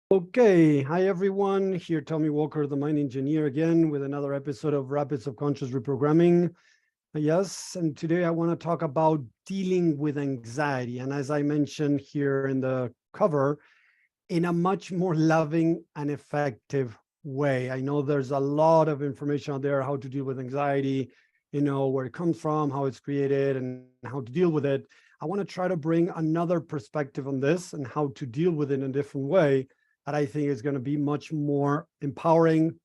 Okay, hi everyone. Here, Tommy Walker, the Mind Engineer, again with another episode of Rapid Subconscious Reprogramming. Yes, and today I want to talk about dealing with anxiety. And as I mentioned here in the cover, in a much more loving and effective way. I know there's a lot of information out there how to deal with anxiety, where it comes from, how it's created, and how to deal with it. I want to try to bring another perspective on this and how to deal with it in a different way that I think is going to be much more empowering,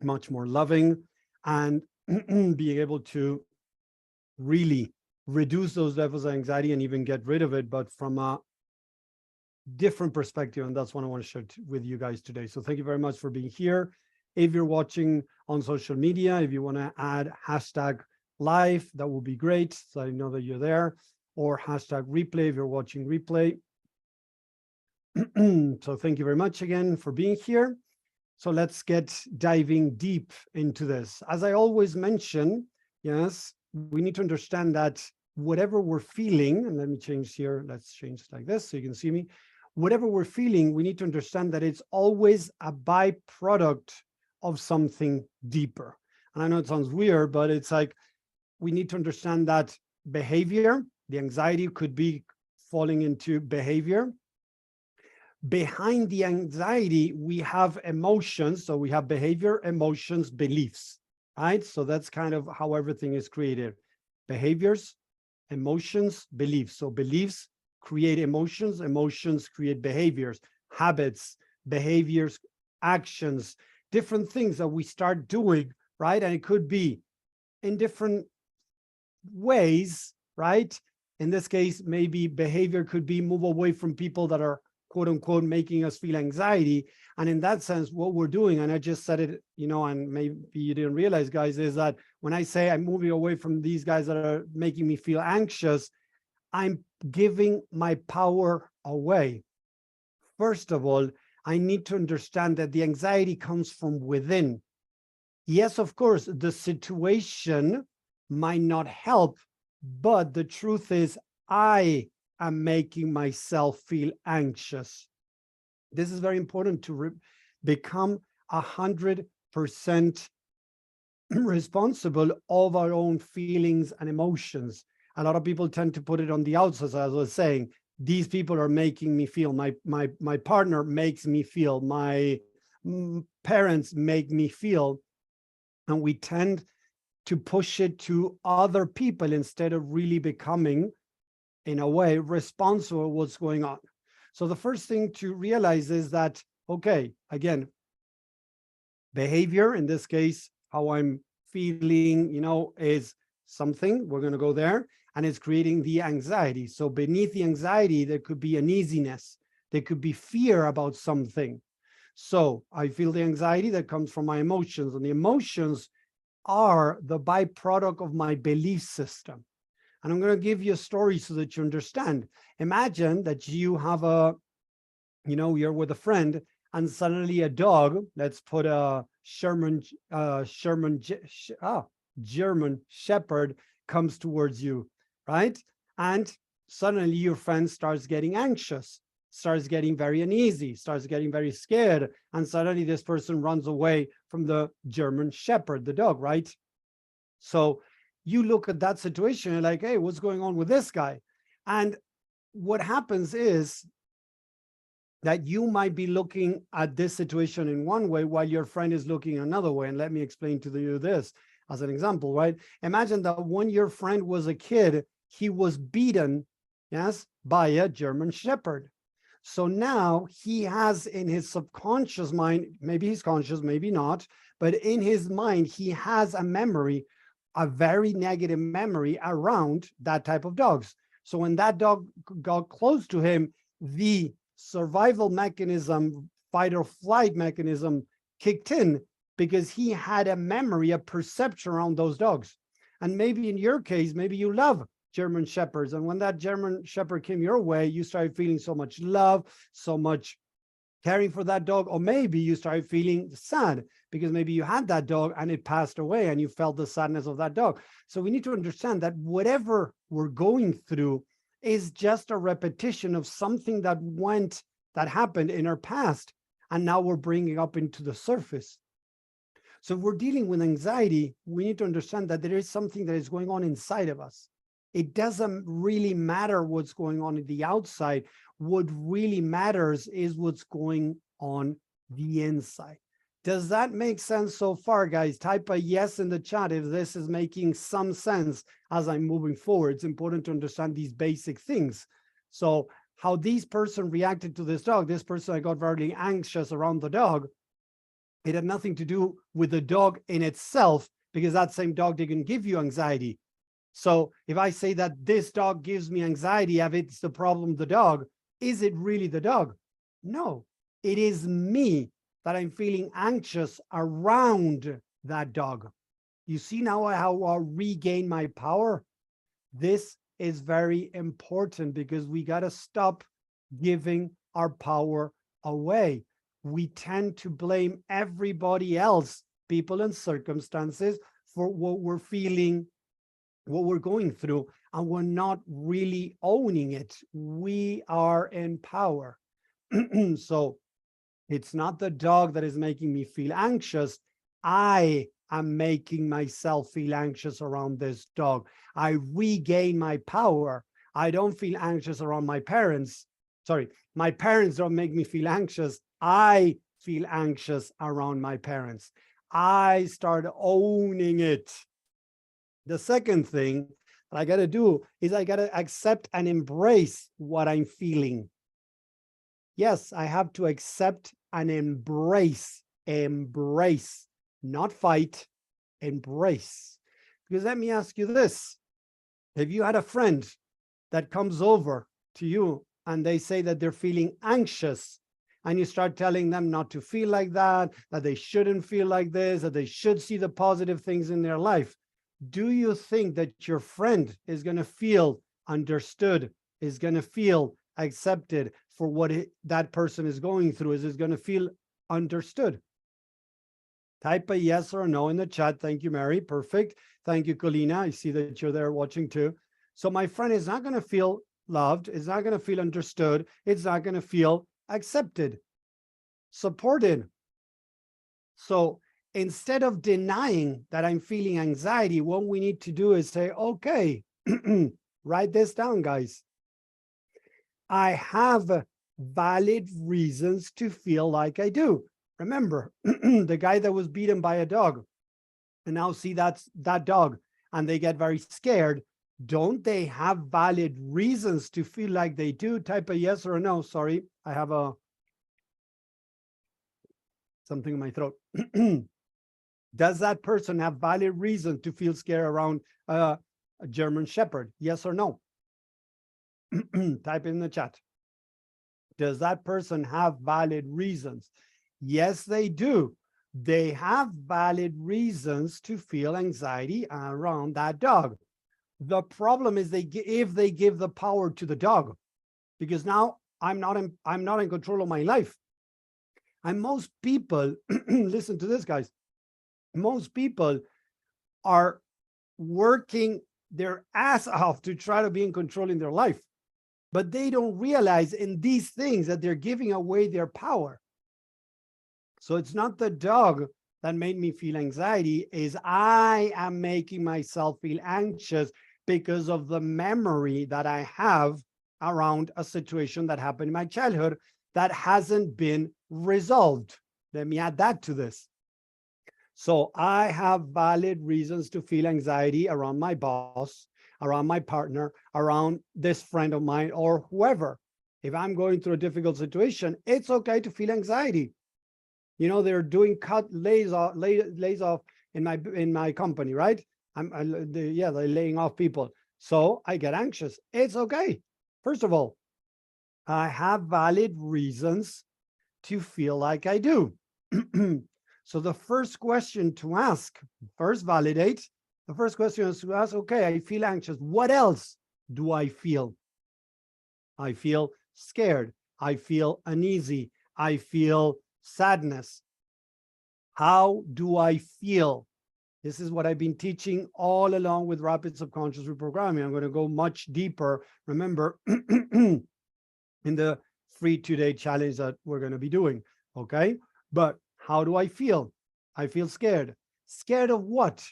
much more loving, and being able to really reduce those levels of anxiety and even get rid of it, but from a different perspective. And that's what I want to share with you guys today. So thank you very much for being here. If you're watching on social media, if you want to add hashtag live, that would be great. So I know that you're there, or hashtag replay if you're watching replay. So thank you very much again for being here. So let's get diving deep into this. As I always mention, yes, we need to understand that whatever we're feeling, and let me change here, let's change like this so you can see me. Whatever we're feeling, we need to understand that it's always a byproduct of something deeper. And I know it sounds weird, but it's like we need to understand that behavior, the anxiety could be falling into behavior. Behind the anxiety, we have emotions. So we have behavior, emotions, beliefs, right? So that's kind of how everything is created. Behaviors, emotions, beliefs. So beliefs create emotions, emotions create behaviors, habits, behaviors, actions, different things that we start doing, right? And it could be in different ways, right? In this case, maybe behavior could be move away from people that are quote unquote making us feel anxiety. And in that sense, what we're doing, and I just said it, and maybe you didn't realize, guys, is that when I say I'm moving away from these guys that are making me feel anxious, I'm giving my power away. First of all, I need to understand that the anxiety comes from within. Yes, of course, the situation might not help, but the truth is I am making myself feel anxious. This is very important to become 100% responsible of our own feelings and emotions. A lot of people tend to put it on the outside, as I was saying. These people are making me feel, my partner makes me feel, my parents make me feel, and we tend to push it to other people instead of really becoming, in a way, responsible for what's going on. So the first thing to realize is that, okay, again, behavior, in this case, how I'm feeling, is something, we're going to go there, and it's creating the anxiety. So beneath the anxiety, there could be uneasiness. There could be fear about something. So I feel the anxiety that comes from my emotions, and the emotions are the byproduct of my belief system. And I'm going to give you a story so that you understand. Imagine that you have you're with a friend, and suddenly a dog, let's put a German Shepherd, comes towards you, right? And suddenly your friend starts getting anxious, starts getting very uneasy, starts getting very scared, and suddenly this person runs away from the German Shepherd, the dog, right? So you look at that situation and like, hey, what's going on with this guy? And what happens is that you might be looking at this situation in one way while your friend is looking another way. And let me explain to you this as an example, right? Imagine that when your friend was a kid, he was beaten, yes, by a German Shepherd. So now he has in his subconscious mind, maybe he's conscious, maybe not, but in his mind, he has a memory, a very negative memory around that type of dogs. So when that dog got close to him, the survival mechanism, fight or flight mechanism kicked in because he had a memory, a perception around those dogs. And maybe in your case, maybe you love German Shepherds. And when that German Shepherd came your way, you started feeling so much love, so much caring for that dog. Or maybe you started feeling sad because maybe you had that dog and it passed away and you felt the sadness of that dog. So we need to understand that whatever we're going through is just a repetition of something that happened in our past. and now we're bringing up into the surface. So if we're dealing with anxiety, we need to understand that there is something that is going on inside of us. It doesn't really matter what's going on in the outside. What really matters is what's going on the inside. Does that make sense so far, guys? Type a yes in the chat if this is making some sense as I'm moving forward. It's important to understand these basic things. So how this person reacted to this dog, this person, I got very anxious around the dog. It had nothing to do with the dog in itself, because that same dog didn't give you anxiety. So if I say that this dog gives me anxiety, if it's the problem, the dog, is it really the dog? No, it is me that I'm feeling anxious around that dog. You see now how I regain my power? This is very important because we got to stop giving our power away. We tend to blame everybody else, people and circumstances, for what we're feeling, what we're going through, and we're not really owning it. We are in power. So it's not the dog that is making me feel anxious. I am making myself feel anxious around this dog. I regain my power. I don't feel anxious around my parents. Sorry, my parents don't make me feel anxious. I feel anxious around my parents. I start owning it. The second thing that I got to do is I got to accept and embrace what I'm feeling. Yes, I have to accept and embrace, not fight, embrace. Because let me ask you this. Have you had a friend that comes over to you and they say that they're feeling anxious, and you start telling them not to feel like that they shouldn't feel like this, that they should see the positive things in their life? Do you think that your friend is going to feel understood, is going to feel accepted for what that person is going through? Is going to feel understood? Type a yes or a no in the chat. Thank you, Mary. Perfect. Thank you, Colina. I see that you're there watching too. So my friend is not going to feel loved. It's not going to feel understood. It's not going to feel accepted, supported. So instead of denying that I'm feeling anxiety, what we need to do is say, okay, write this down, guys. I have valid reasons to feel like I do. Remember, the guy that was beaten by a dog, and now see that's that dog, and they get very scared. Don't they have valid reasons to feel like they do? Type a yes or a no. Sorry, I have something in my throat. Does that person have valid reason to feel scared around a German Shepherd? Yes or no? Type in the chat. Does that person have valid reasons? Yes, they do. They have valid reasons to feel anxiety around that dog. The problem is if they give the power to the dog, because now I'm not in control of my life. And most people, listen to this, guys. Most people are working their ass off to try to be in control in their life, but they don't realize in these things that they're giving away their power. So it's not the dog that made me feel anxiety, is I am making myself feel anxious because of the memory that I have around a situation that happened in my childhood that hasn't been resolved. Let me add that to this. So I have valid reasons to feel anxiety around my boss, around my partner, around this friend of mine, or whoever. If I'm going through a difficult situation, it's okay to feel anxiety. You know, they're doing lays off in my company, right? They're laying off people. So I get anxious. It's okay. First of all, I have valid reasons to feel like I do. So the first question to ask, first validate. The first question is to ask, okay, I feel anxious. What else do I feel? I feel scared. I feel uneasy. I feel sadness. How do I feel? This is what I've been teaching all along with Rapid Subconscious Reprogramming. I'm going to go much deeper. Remember, in the free 2-day challenge that we're going to be doing. Okay. But how do I feel? I feel scared. Scared of what?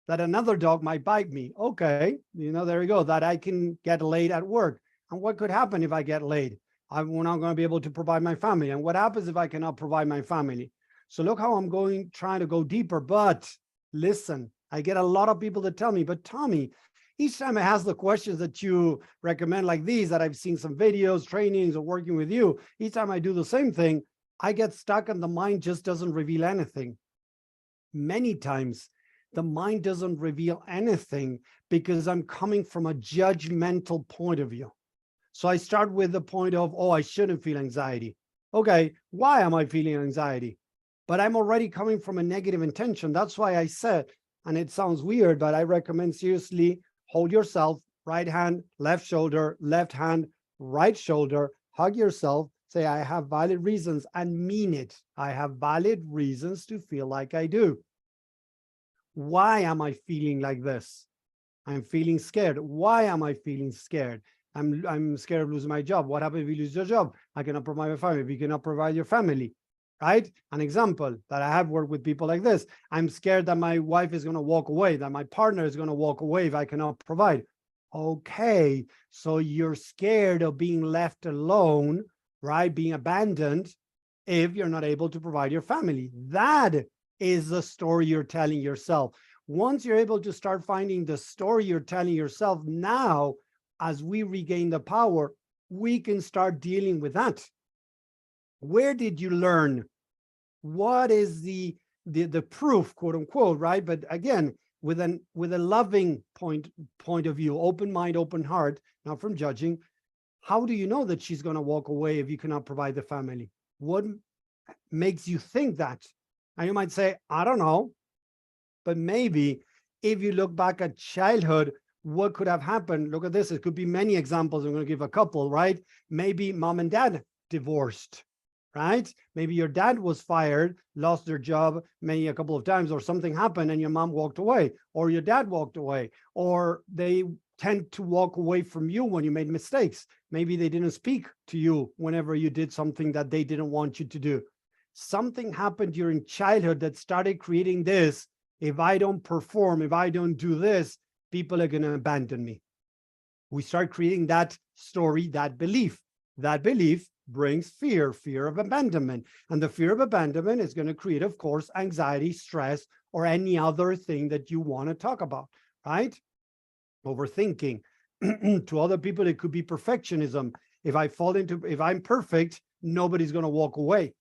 That another dog might bite me. Okay. There you go. That I can get late at work. And what could happen if I get late? I'm not going to be able to provide my family. And what happens if I cannot provide my family? So look how I'm trying to go deeper. But listen, I get a lot of people that tell me, but Tommy, each time I ask the questions that you recommend like these, that I've seen some videos, trainings, or working with you, each time I do the same thing, I get stuck and the mind just doesn't reveal anything. Many times, the mind doesn't reveal anything because I'm coming from a judgmental point of view. So I start with the point of, oh, I shouldn't feel anxiety. Okay, why am I feeling anxiety? But I'm already coming from a negative intention. That's why I said, and it sounds weird, but I recommend seriously, hold yourself, right hand, left shoulder, left hand, right shoulder, hug yourself, say, I have valid reasons, and mean it. I have valid reasons to feel like I do. Why am I feeling like this? I'm feeling scared. Why am I feeling scared? I'm scared of losing my job. What happens if you lose your job? I cannot provide my family. You cannot provide your family, right? An example that I have worked with people like this. I'm scared that my wife is going to walk away, that my partner is going to walk away if I cannot provide. Okay, so you're scared of being left alone, right? Being abandoned if you're not able to provide your family. That is the story you're telling yourself. Once you're able to start finding the story you're telling yourself, now, as we regain the power, we can start dealing with that. Where did you learn? What is the proof, quote unquote, right? But again, with a loving point of view, open mind, open heart, not from judging. How do you know that she's going to walk away if you cannot provide the family? What makes you think that? And you might say, I don't know. But maybe if you look back at childhood, what could have happened? Look at this. It could be many examples. I'm going to give a couple, right? Maybe mom and dad divorced, right? Maybe your dad was fired, lost their job maybe a couple of times, or something happened and your mom walked away, or your dad walked away, or they tend to walk away from you when you made mistakes. Maybe they didn't speak to you whenever you did something that they didn't want you to do. Something happened during childhood that started creating this. If I don't perform, if I don't do this, people are going to abandon me. We start creating that story, that belief. That belief brings fear of abandonment. And the fear of abandonment is going to create, of course, anxiety, stress, or any other thing that you want to talk about, right? Overthinking. To other people, it could be perfectionism. If I'm perfect, nobody's going to walk away.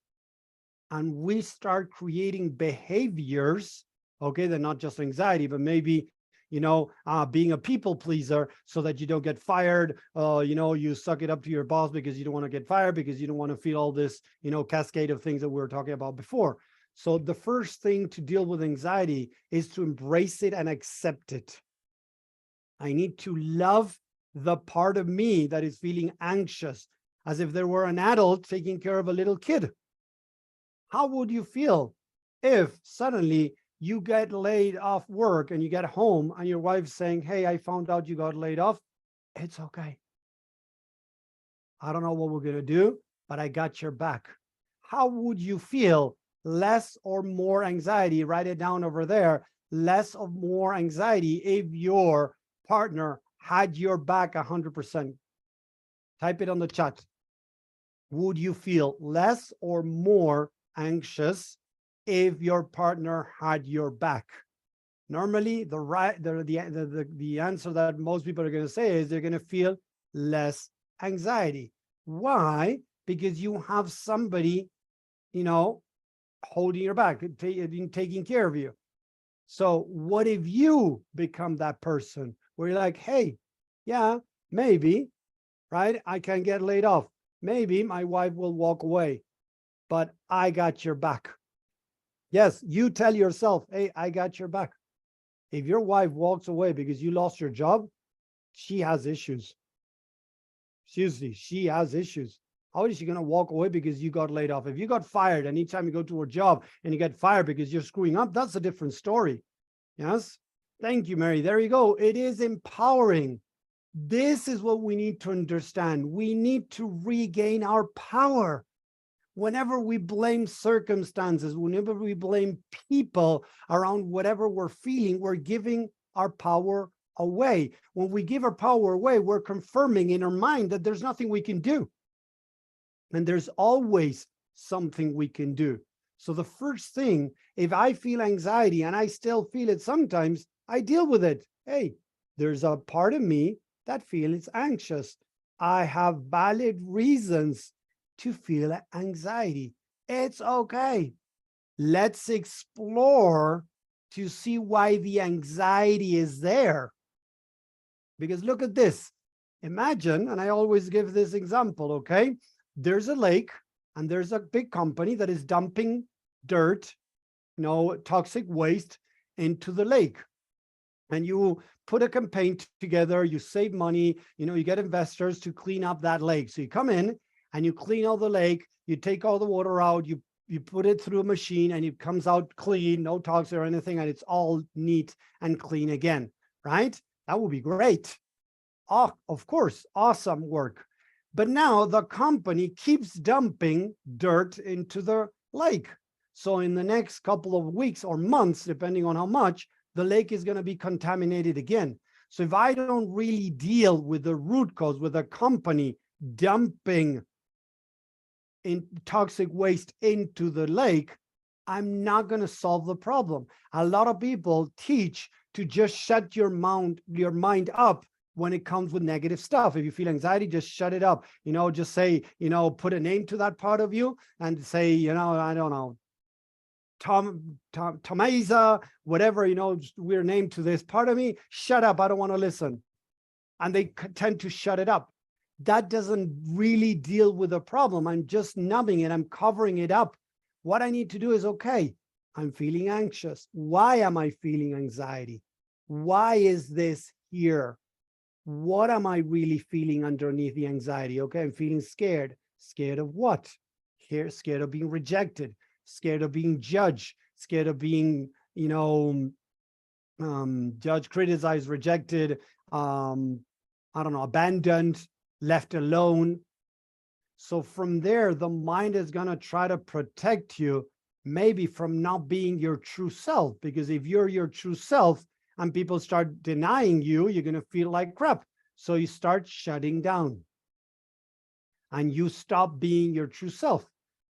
And we start creating behaviors. Okay, they're not just anxiety, but maybe, being a people pleaser so that you don't get fired. You suck it up to your boss because you don't want to get fired, because you don't want to feel all this, cascade of things that we were talking about before. So the first thing to deal with anxiety is to embrace it and accept it. I need to love the part of me that is feeling anxious, as if there were an adult taking care of a little kid. How would you feel if suddenly you get laid off work and you get home and your wife's saying, hey, I found out you got laid off. It's okay. I don't know what we're going to do, but I got your back. How would you feel? Less or more anxiety? Write it down over there. Less or more anxiety if your partner had your back 100%. Type it on the chat. Would you feel less or more anxious if your partner had your back? Normally, the answer that most people are going to say is they're going to feel less anxiety. Why? Because you have somebody, holding your back, taking care of you. So what if you become that person where you're like, hey, yeah, maybe, right? I can get laid off. Maybe my wife will walk away, but I got your back. Yes, you tell yourself, hey, I got your back. If your wife walks away because you lost your job, she has issues. Seriously, she has issues. How is she going to walk away because you got laid off? If you got fired, anytime you go to a job and you get fired because you're screwing up, that's a different story. Yes. Thank you, Mary. There you go. It is empowering. This is what we need to understand. We need to regain our power. Whenever we blame circumstances, whenever we blame people around whatever we're feeling, we're giving our power away. When we give our power away, we're confirming in our mind that there's nothing we can do. And there's always something we can do. So the first thing, if I feel anxiety and I still feel it sometimes, I deal with it. Hey, there's a part of me that feels anxious. I have valid reasons to feel anxiety. It's okay. Let's explore to see why the anxiety is there. Because look at this. Imagine, and I always give this example, okay? There's a lake and there's a big company that is dumping dirt, toxic waste into the lake. And you put a campaign together, you save money, you get investors to clean up that lake. So you come in and you clean all the lake, you take all the water out, you put it through a machine and it comes out clean, no toxic or anything, and it's all neat and clean again, right? That would be great. Oh, of course, awesome work. But now the company keeps dumping dirt into the lake. So in the next couple of weeks or months, depending on how much, the lake is going to be contaminated again. So if I don't really deal with the root cause, with a company dumping in toxic waste into the lake, I'm not going to solve the problem. A lot of people teach to just shut your mind up when it comes with negative stuff. If you feel anxiety, just shut it up. Just say, put a name to that part of you and say, I don't know, Tomasa, whatever, weird name to this part of me. Shut up. I don't want to listen. And they tend to shut it up. That doesn't really deal with the problem. I'm just numbing it. I'm covering it up. What I need to do is, okay, I'm feeling anxious. Why am I feeling anxiety? Why is this here? What am I really feeling underneath the anxiety? Okay, I'm feeling scared. Scared of what? Scared of being rejected, scared of being judged, scared of being, judged, criticized, rejected, I don't know, abandoned, left alone. So from there, the mind is going to try to protect you, maybe from not being your true self, because if you're your true self and people start denying you, you're going to feel like crap. So you start shutting down and you stop being your true self.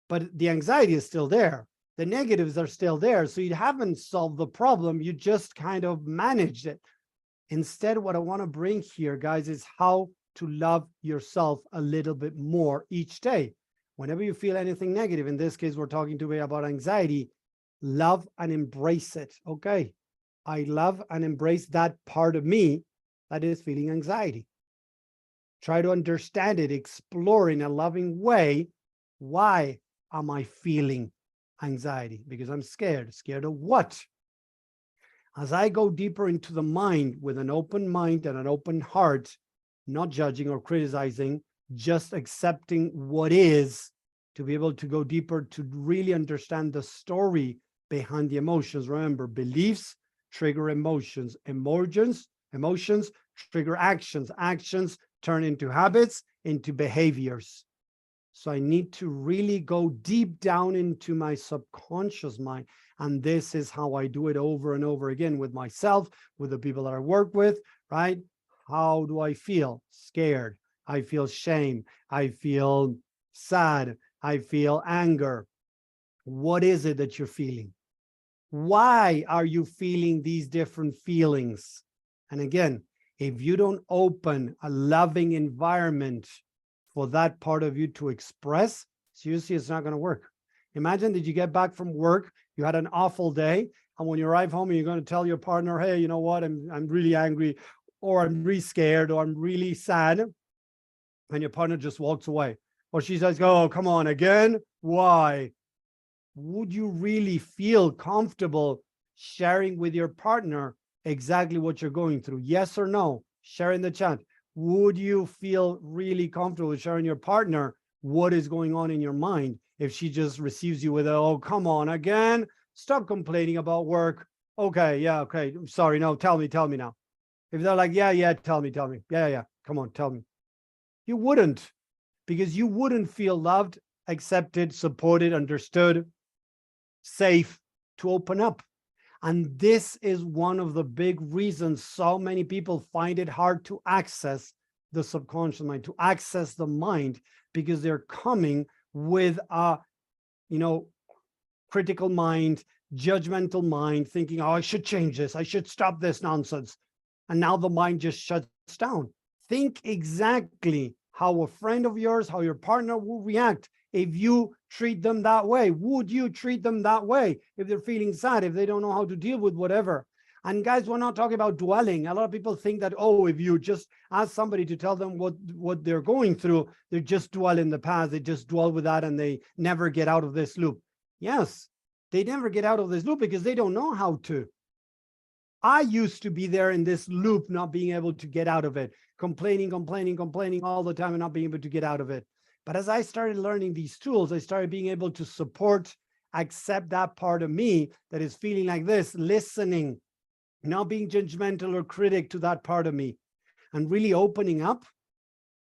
But the anxiety is still there. The negatives are still there. So you haven't solved the problem. You just kind of managed it. Instead, what I want to bring here, guys, is how to love yourself a little bit more each day. Whenever you feel anything negative, in this case, we're talking today about anxiety, love and embrace it. Okay, I love and embrace that part of me that is feeling anxiety. Try to understand it, explore in a loving way. Why am I feeling anxiety? Because I'm scared. Scared of what? As I go deeper into the mind with an open mind and an open heart, not judging or criticizing, just accepting what is, to be able to go deeper, to really understand the story behind the emotions. Remember, beliefs trigger emotions. Emotions trigger actions. Actions turn into habits, into behaviors. So I need to really go deep down into my subconscious mind. And this is how I do it over and over again with myself, with the people that I work with, right? How do I feel? Scared. I feel shame. I feel sad. I feel anger. What is it that you're feeling? Why are you feeling these different feelings? And again, if you don't open a loving environment for that part of you to express, seriously, it's not going to work. Imagine that you get back from work, you had an awful day, and when you arrive home and you're going to tell your partner, hey, you know what, I'm really angry, or I'm really scared, or I'm really sad, and your partner just walks away. Or she says, oh, come on, again? Why? Would you really feel comfortable sharing with your partner exactly what you're going through? Yes or no? Share in the chat. Would you feel really comfortable sharing your partner what is going on in your mind if she just receives you with, oh, come on, again? Stop complaining about work. Okay, yeah, okay. I'm sorry. No, tell me now. If they're like, yeah, tell me. Yeah, come on, tell me. You wouldn't, because you wouldn't feel loved accepted, supported, understood, safe to open up. And this is one of the big reasons so many people find it hard to access the subconscious mind, to access the mind, because they're coming with a, critical mind, judgmental mind, thinking, oh, I should change this. I should stop this nonsense. And now the mind just shuts down. Think exactly how a friend of yours, how your partner will react if you treat them that way. Would you treat them that way if they're feeling sad, if they don't know how to deal with whatever? And guys, we're not talking about dwelling. A lot of people think that, oh, if you just ask somebody to tell them what they're going through, they just dwell in the past. They just dwell with that and they never get out of this loop. Yes, they never get out of this loop because they don't know how to. I used to be there in this loop, not being able to get out of it, complaining all the time and not being able to get out of it. But as I started learning these tools, I started being able to support, accept that part of me that is feeling like this, listening, not being judgmental or critic to that part of me, and really opening up.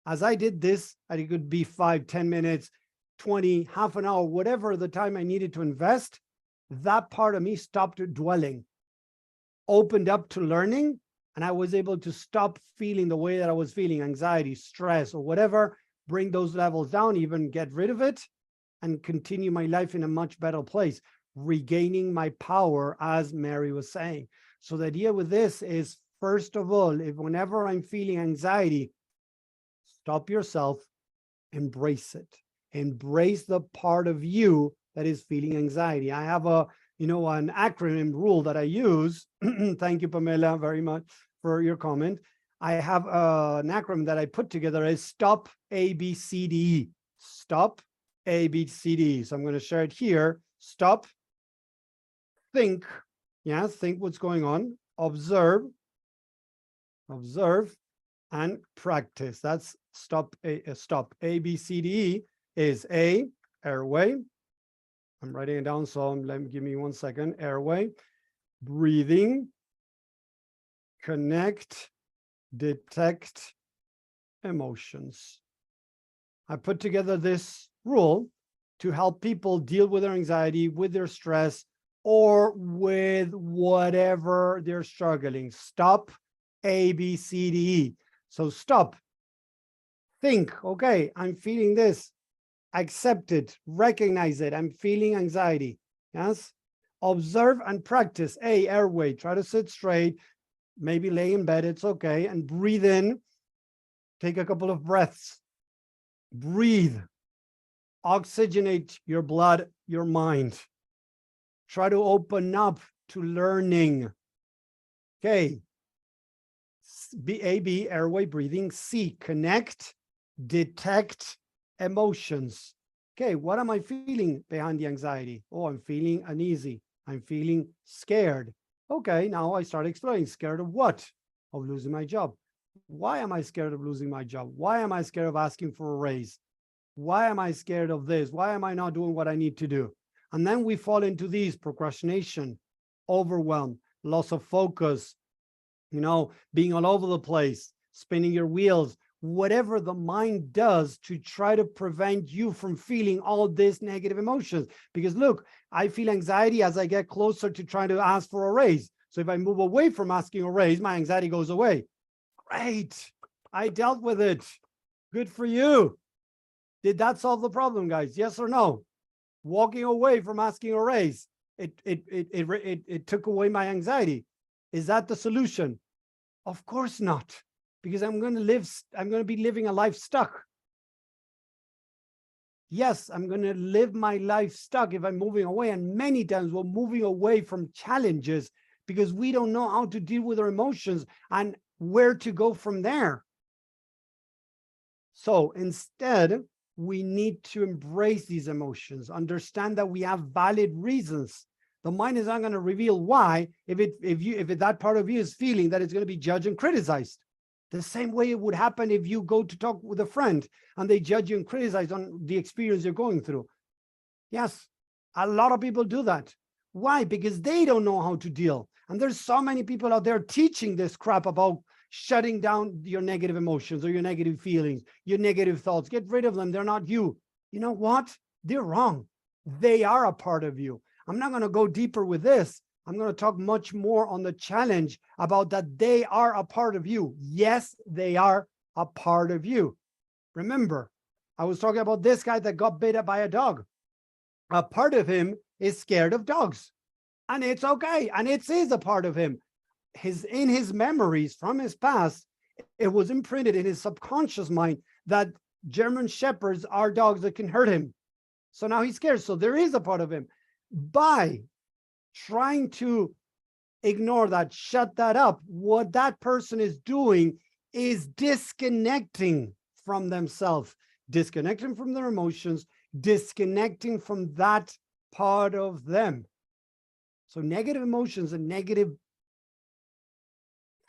As I did this, it could be 5, 10 minutes, 20, half an hour, whatever the time I needed to invest, that part of me stopped dwelling, opened up to learning, and I was able to stop feeling the way that I was feeling, anxiety, stress, or whatever, bring those levels down, even get rid of it, and continue my life in a much better place, regaining my power, as Mary was saying. So the idea with this is, first of all, whenever I'm feeling anxiety, stop yourself, embrace it. Embrace the part of you that is feeling anxiety. I have an acronym rule that I use. Thank you, Pamela, very much for your comment. I have an acronym that I put together is STOP ABCDE. Stop ABCDE. So I'm going to share it here. Stop, think, think what's going on, observe, and practice. That's stop. Stop. ABCDE is A, airway. I'm writing it down, so give me 1 second. Airway, breathing, connect, detect, emotions. I put together this rule to help people deal with their anxiety, with their stress, or with whatever they're struggling. Stop, A, B, C, D, E. So stop, think, okay, I'm feeling this. Accept it, recognize it. I'm feeling anxiety. Yes. Observe and practice. A, airway, try to sit straight, maybe lay in bed, it's okay. And breathe in, take a couple of breaths. Breathe, oxygenate your blood, your mind. Try to open up to learning. Okay. B, airway, breathing. C, connect, detect, emotions. Okay, what am I feeling behind the anxiety? Oh, I'm feeling uneasy. I'm feeling scared. Okay, now I start exploring. Scared of what? Of losing my job. Why am I scared of losing my job? Why am I scared of asking for a raise? Why am I scared of this? Why am I not doing what I need to do? And then we fall into these: procrastination, overwhelm, loss of focus, being all over the place, spinning your wheels, whatever the mind does to try to prevent you from feeling all these negative emotions. Because look, I feel anxiety as I get closer to trying to ask for a raise. So if I move away from asking a raise, my anxiety goes away. Great, I dealt with it. Good for you. Did that solve the problem, guys? Yes or no? Walking away from asking a raise, it took away my anxiety. Is that the solution? Of course not. Because I'm going to be living a life stuck. Yes, I'm going to live my life stuck if I'm moving away. And many times we're moving away from challenges because we don't know how to deal with our emotions and where to go from there. So instead, we need to embrace these emotions, understand that we have valid reasons. The mind is not going to reveal why if that part of you is feeling that it's going to be judged and criticized. The same way it would happen if you go to talk with a friend and they judge you and criticize on the experience you're going through. Yes, a lot of people do that. Why? Because they don't know how to deal. And there's so many people out there teaching this crap about shutting down your negative emotions or your negative feelings, your negative thoughts. Get rid of them. They're not you. You know what? they're wrong. They are a part of you. I'm not going to go deeper with this. I'm going to talk much more on the challenge about that they are a part of you. Yes, they are a part of you. Remember, I was talking about this guy that got bitten by a dog. A part of him is scared of dogs, and it's okay. And it is a part of him. In his memories from his past, it was imprinted in his subconscious mind that German shepherds are dogs that can hurt him. So now he's scared. So there is a part of him. By trying to ignore that, shut that up, what that person is doing is disconnecting from themselves, disconnecting from their emotions, disconnecting from that part of them. So negative emotions and negative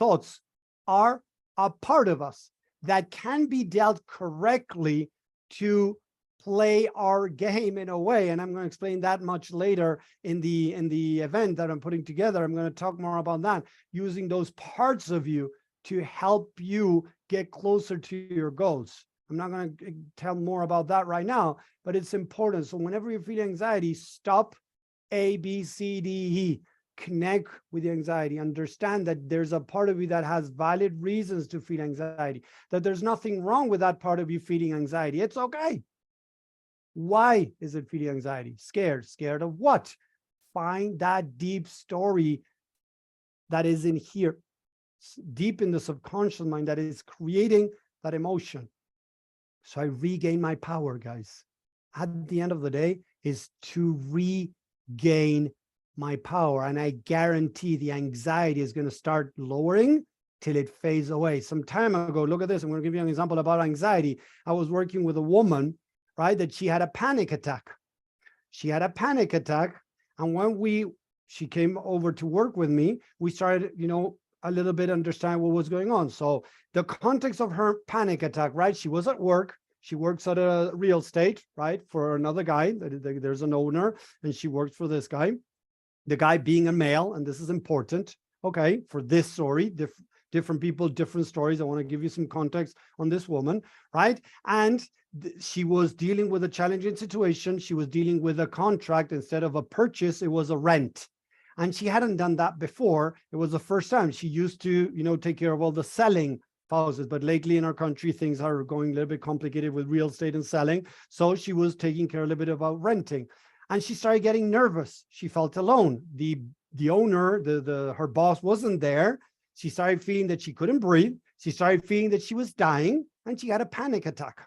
thoughts are a part of us that can be dealt correctly to play our game in a way. And I'm going to explain that much later in the event that I'm putting together. I'm going to talk more about that, using those parts of you to help you get closer to your goals. I'm not going to tell more about that right now, but it's important. So whenever you feel anxiety, stop A, B, C, D, E. Connect with the anxiety. Understand that there's a part of you that has valid reasons to feel anxiety, that there's nothing wrong with that part of you feeling anxiety. It's okay. Why is it feeling anxiety? Scared. Scared of what? Find that deep story that is in here, deep in the subconscious mind, that is creating that emotion. So I regain my power, guys. At the end of the day, is to regain my power. And I guarantee the anxiety is going to start lowering till it fades away. Some time ago, look at this. I'm going to give you an example about anxiety. I was working with a woman, right, that she had a panic attack. She had a panic attack. And when she came over to work with me, we started, a little bit understand what was going on. So the context of her panic attack, right? She was at work. She works at a real estate, right? For another guy. There's an owner, and she works for this guy. The guy being a male, and this is important, okay, for this story, different people, different stories. I want to give you some context on this woman, right? And she was dealing with a challenging situation. She was dealing with a contract. Instead of a purchase, it was a rent. And she hadn't done that before. It was the first time. She used to, take care of all the selling houses, but lately in our country, things are going a little bit complicated with real estate and selling. So she was taking care a little bit about renting. And she started getting nervous. She felt alone. The owner, her boss wasn't there. She started feeling that she couldn't breathe. She started feeling that she was dying, and she had a panic attack.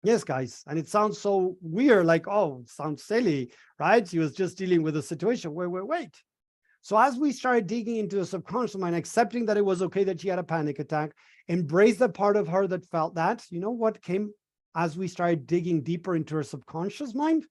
Yes, guys. And it sounds so weird, like, oh, it sounds silly, right? She was just dealing with a situation. Wait. So as we started digging into the subconscious mind, accepting that it was okay that she had a panic attack, embrace the part of her that felt that, what came as we started digging deeper into her subconscious mind?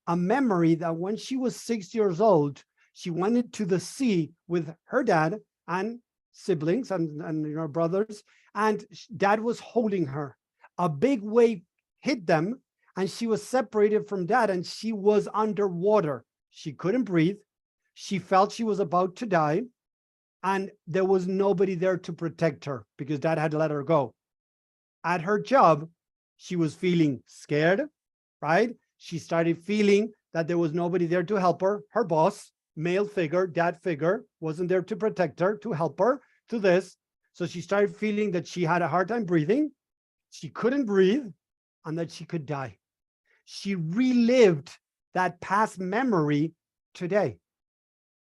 A memory that when she was 6 years old, she went into the sea with her dad and siblings and brothers, and dad was holding her. A big wave hit them, and she was separated from dad, and she was underwater. She couldn't breathe. She felt she was about to die, and there was nobody there to protect her because dad had to let her go. At her job, she was feeling scared, right? She started feeling that there was nobody there to help her. Her boss, male figure, dad figure, wasn't there to protect her, to help her to this. So she started feeling that she had a hard time breathing. She couldn't breathe, and that she could die. She relived that past memory today.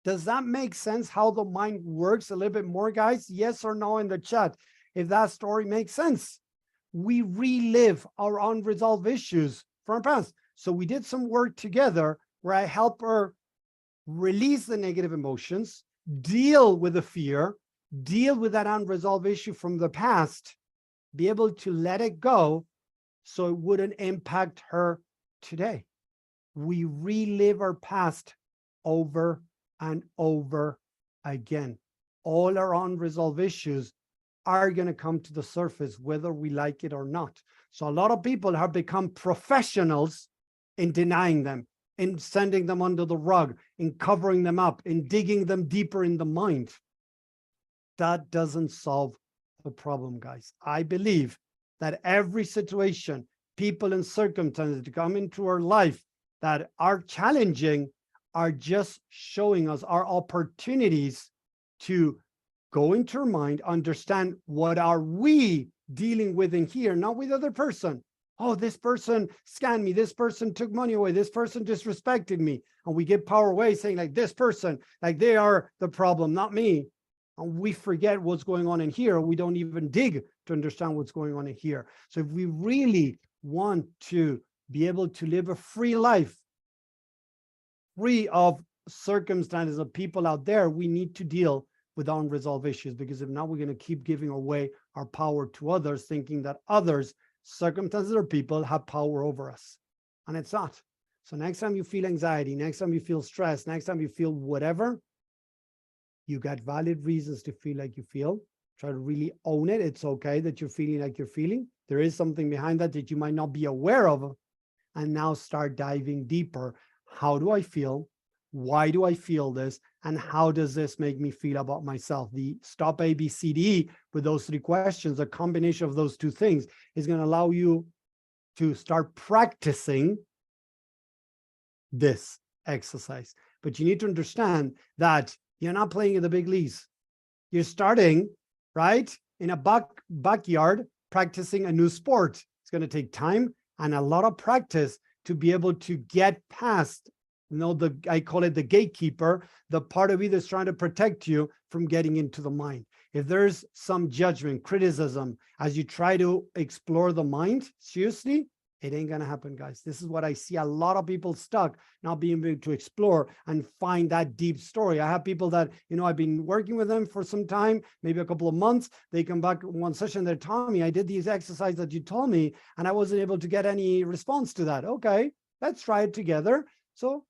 Does that make sense how the mind works a little bit more, guys? Yes or no in the chat, if that story makes sense. We relive our unresolved issues from our past. So we did some work together where I help her release the negative emotions, deal with the fear, deal with that unresolved issue from the past, be able to let it go so it wouldn't impact her today. We relive our past over and over again. All our unresolved issues are going to come to the surface, whether we like it or not. So a lot of people have become professionals in denying them, in sending them under the rug, in covering them up, in digging them deeper in the mind. That doesn't solve the problem, guys. I believe that every situation people and circumstances to come into our life that are challenging are just showing us our opportunities to go into our mind, understand what are we dealing with in here, not with other person. Oh, this person scammed me. This person took money away. This person disrespected me. And we give power away saying like this person, like they are the problem, not me. And we forget what's going on in here. We don't even dig to understand what's going on in here. So if we really want to be able to live a free life, free of circumstances of people out there, we need to deal with unresolved issues, because if not, we're going to keep giving away our power to others, thinking that others, circumstances or people, have power over us. And it's not. So next time you feel anxiety, next time you feel stress, next time you feel whatever, you got valid reasons to feel like you feel. Try to really own it. It's okay that you're feeling like you're feeling. There is something behind that that you might not be aware of. And now start diving deeper. How do I feel? Why do I feel this? And how does this make me feel about myself? The stop ABCD with those 3 questions, a combination of those 2 things is going to allow you to start practicing this exercise. But you need to understand that you're not playing in the big leagues. You're starting, right, in a backyard practicing a new sport. It's going to take time and a lot of practice to be able to get past, I call it the gatekeeper, the part of you that's trying to protect you from getting into the mind. If there's some judgment, criticism, as you try to explore the mind, seriously, it ain't going to happen, guys. This is what I see a lot of people stuck, not being able to explore and find that deep story. I have people that, I've been working with them for some time, maybe a couple of months. They come back one session, they're telling me, I did these exercises that you told me, and I wasn't able to get any response to that. Okay, let's try it together. So,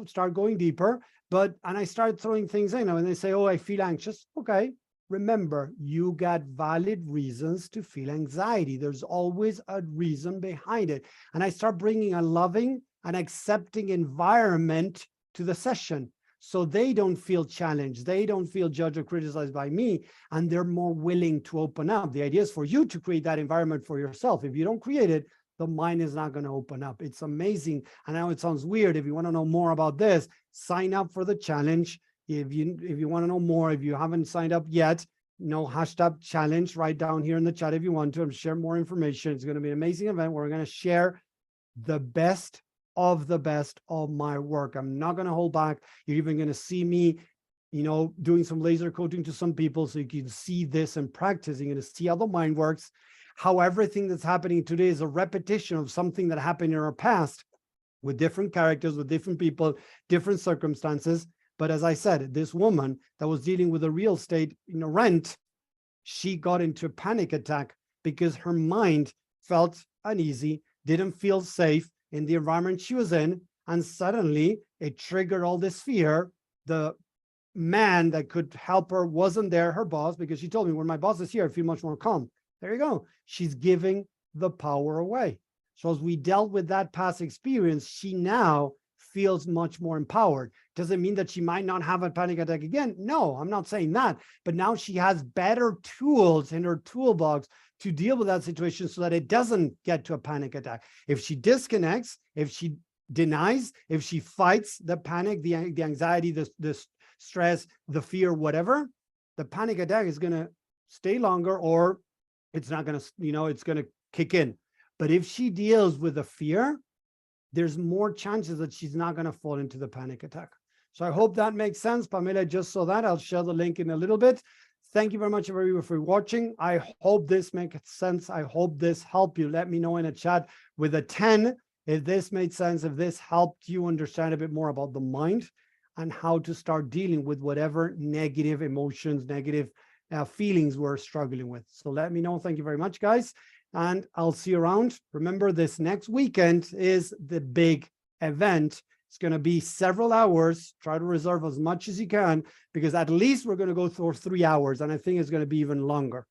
start going deeper. And I start throwing things in, and they say, oh, I feel anxious. Okay. Remember, you got valid reasons to feel anxiety. There's always a reason behind it. And I start bringing a loving and accepting environment to the session, so they don't feel challenged. They don't feel judged or criticized by me, and they're more willing to open up. The idea is for you to create that environment for yourself. If you don't create it, the mind is not going to open up. It's amazing. I know it sounds weird. If you want to know more about this, sign up for the challenge. If you want to know more, if you haven't signed up yet, #challenge right down here in the chat if you want to share more information. It's going to be an amazing event where we're going to share the best of my work. I'm not going to hold back. You're even going to see me, doing some laser coaching to some people, so you can see this in practice. You're going to see how the mind works, how everything that's happening today is a repetition of something that happened in our past with different characters, with different people, different circumstances. But as I said, this woman that was dealing with a real estate, rent, she got into a panic attack because her mind felt uneasy, didn't feel safe in the environment she was in. And suddenly it triggered all this fear. The man that could help her wasn't there, her boss, because she told me, when my boss is here, I feel much more calm. There you go. She's giving the power away. So as we dealt with that past experience, she now feels much more empowered. Does it mean that she might not have a panic attack again? No, I'm not saying that. But now she has better tools in her toolbox to deal with that situation so that it doesn't get to a panic attack. If she disconnects, if she denies, if she fights the panic, the anxiety, the stress, the fear, whatever, the panic attack is going to stay longer, or it's not going to, it's going to kick in. But if she deals with the fear, there's more chances that she's not going to fall into the panic attack. So I hope that makes sense. Pamela just saw that. I'll share the link in a little bit. Thank you very much, everyone, for watching. I hope this makes sense. I hope this helped you. Let me know in a chat with a 10 if this made sense, if this helped you understand a bit more about the mind and how to start dealing with whatever negative emotions, negative feelings we're struggling with. So let me know. Thank you very much, guys. And I'll see you around. Remember, this next weekend is the big event. It's going to be several hours. Try to reserve as much as you can, because at least we're going to go for 3 hours. And I think it's going to be even longer.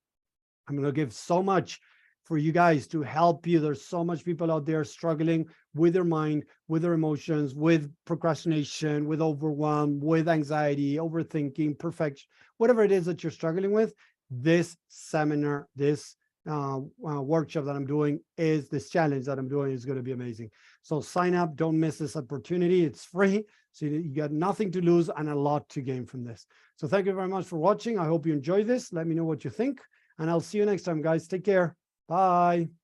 I'm going to give so much for you guys to help you. There's so much people out there struggling with their mind, with their emotions, with procrastination, with overwhelm, with anxiety, overthinking, perfection, whatever it is that you're struggling with. This seminar, this workshop that I'm doing, is this challenge that I'm doing is going to be amazing. So sign up, don't miss this opportunity. It's free. So you got nothing to lose and a lot to gain from this. So thank you very much for watching. I hope you enjoy this. Let me know what you think, and I'll see you next time, guys. Take care. Bye.